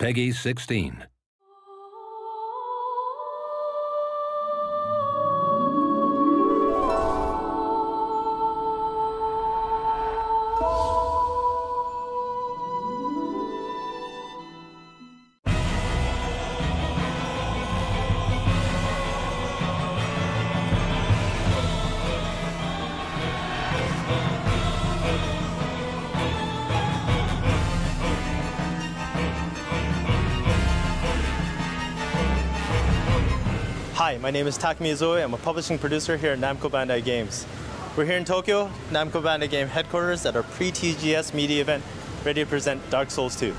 Peggy 16. Hi, my name is Takumi Izue. I'm a publishing producer here at Namco Bandai Games. We're here in Tokyo, Namco Bandai Game headquarters at our pre-TGS media event, ready to present Dark Souls 2.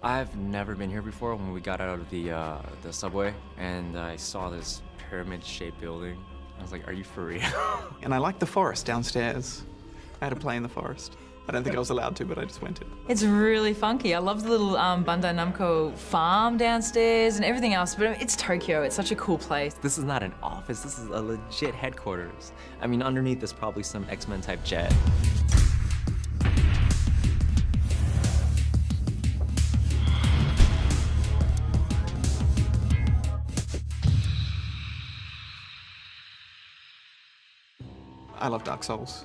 I've never been here before. When we got out of the subway and I saw this pyramid-shaped building, I was like, are you for real? And I like the forest downstairs. I had to play in the forest. I don't think I was allowed to, but I just went in. It's really funky. I love the little Bandai Namco farm downstairs and everything else, but it's Tokyo. It's such a cool place. This is not an office. This is a legit headquarters. I mean, underneath there's probably some X-Men type jet. I love Dark Souls.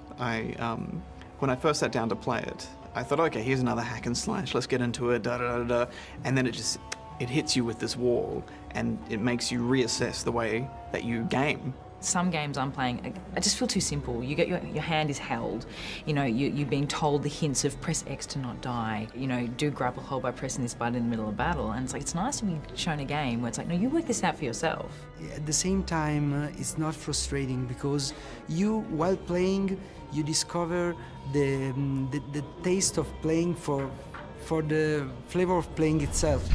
When I first sat down to play it, I thought, okay, here's another hack and slash, let's get into it, da-da-da-da. And then it hits you with this wall, and it makes you reassess the way that you game. Some games I'm playing, I just feel too simple. You get your hand is held, you know, you're being told the hints of press X to not die, you know, do grapple hold by pressing this button in the middle of battle, and it's like, it's nice to be shown a game where it's like, no, you work this out for yourself. At the same time, it's not frustrating because you, while playing, you discover the taste of playing for the flavor of playing itself.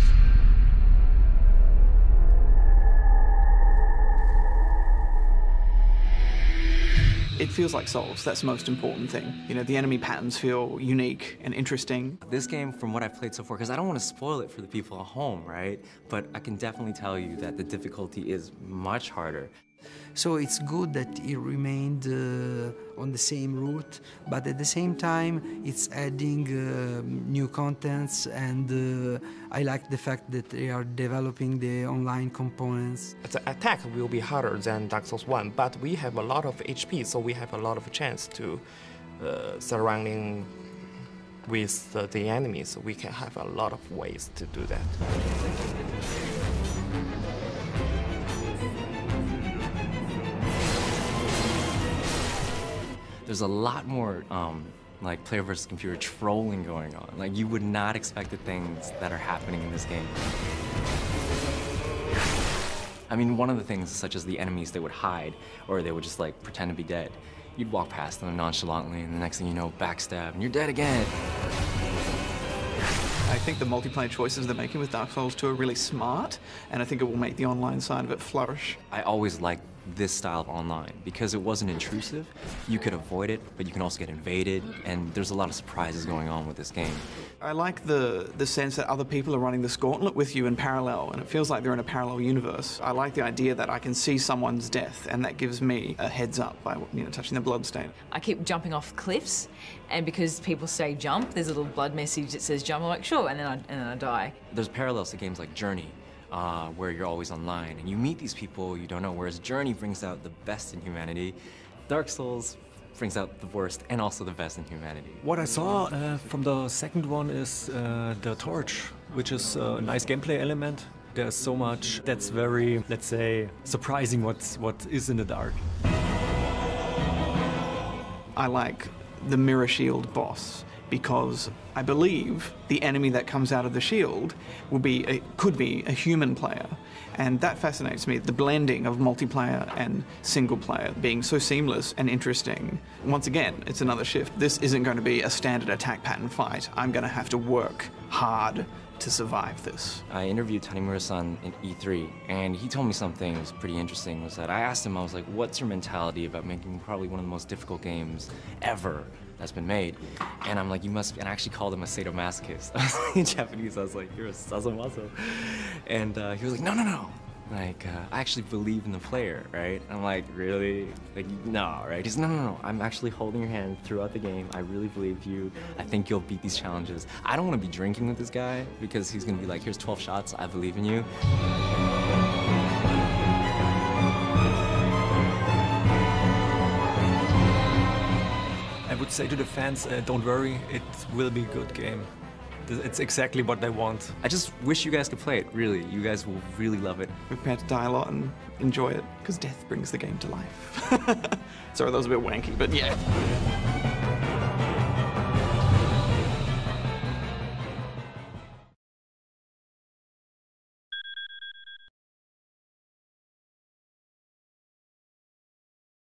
It feels like Souls, that's the most important thing. You know, the enemy patterns feel unique and interesting. This game, from what I've played so far, because I don't want to spoil it for the people at home, right? But I can definitely tell you that the difficulty is much harder. So it's good that it remained on the same route, but at the same time, it's adding new contents, and I like the fact that they are developing the online components. The attack will be harder than Dark Souls 1, but we have a lot of HP, so we have a lot of chance to surrounding with the enemies. So we can have a lot of ways to do that. There's a lot more like player versus computer trolling going on. Like, you would not expect the things that are happening in this game. I mean, one of the things, such as the enemies, they would hide, or they would just like pretend to be dead. You'd walk past them nonchalantly, and the next thing you know, backstab, and you're dead again. I think the multiplayer choices they're making with Dark Souls 2 are really smart, and I think it will make the online side of it flourish. I always liked this style of online because it wasn't intrusive. You could avoid it, but you can also get invaded, and there's a lot of surprises going on with this game. I like the sense that other people are running this gauntlet with you in parallel, and it feels like they're in a parallel universe. I like the idea that I can see someone's death, and that gives me a heads up by, you know, touching the blood stain. I keep jumping off cliffs, and because people say jump, there's a little blood message that says jump. I'm like, sure, and then I die. There's parallels to games like Journey, where you're always online, and you meet these people you don't know, whereas Journey brings out the best in humanity. Dark Souls brings out the worst and also the best in humanity. What I saw from the second one is the torch, which is a nice gameplay element. There's so much that's very, let's say, surprising what is in the dark. I like the Mirror Shield boss, because I believe the enemy that comes out of the shield could be a human player. And that fascinates me, the blending of multiplayer and single player being so seamless and interesting. Once again, it's another shift. This isn't going to be a standard attack pattern fight. I'm going to have to work hard to survive this. I interviewed Tanimura-san in E3, and he told me something that was pretty interesting, was that I asked him, I was like, what's your mentality about making probably one of the most difficult games ever that's been made? And I'm like, you must, and I actually called him a sadomasochist. I was like, in Japanese, I was like, you're a sazomaso. And he was like, no, like, I actually believe in the player, right? I'm like, really? Like, no, right? He's, no, I'm actually holding your hand throughout the game. I really believe you. I think you'll beat these challenges. I don't want to be drinking with this guy because he's going to be like, here's 12 shots, I believe in you. I would say to the fans, don't worry, it will be a good game. It's exactly what they want. I just wish you guys could play it, really. You guys will really love it. We're prepared to die a lot and enjoy it, because death brings the game to life. Sorry, that was a bit wanky, but yeah.